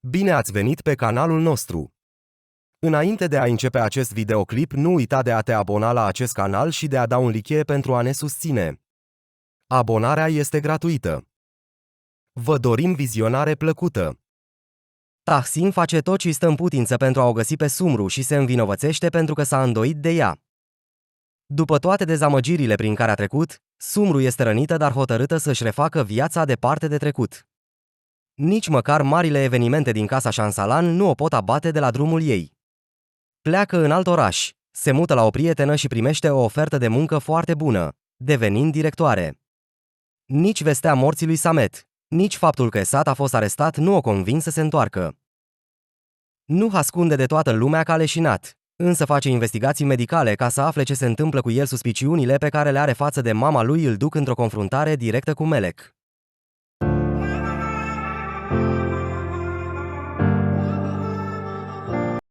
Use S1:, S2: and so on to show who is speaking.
S1: Bine ați venit pe canalul nostru! Înainte de a începe acest videoclip, nu uita de a te abona la acest canal și de a da un like pentru a ne susține. Abonarea este gratuită. Vă dorim vizionare plăcută! Tahsin face tot ce stă în putință pentru a o găsi pe Sumru și se învinovățește pentru că s-a îndoit de ea. După toate dezamăgirile prin care a trecut, Sumru este rănită, dar hotărâtă să-și refacă viața departe de trecut. Nici măcar marile evenimente din casa Shansalan nu o pot abate de la drumul ei. Pleacă în alt oraș, se mută la o prietenă și primește o ofertă de muncă foarte bună, devenind directoare. Nici vestea morții lui Samet, nici faptul că Esat a fost arestat nu o convin să se întoarcă. Nu ascunde de toată lumea că a leșinat, însă face investigații medicale ca să afle ce se întâmplă cu el. Suspiciunile pe care le are față de mama lui îl duc într-o confruntare directă cu Melek.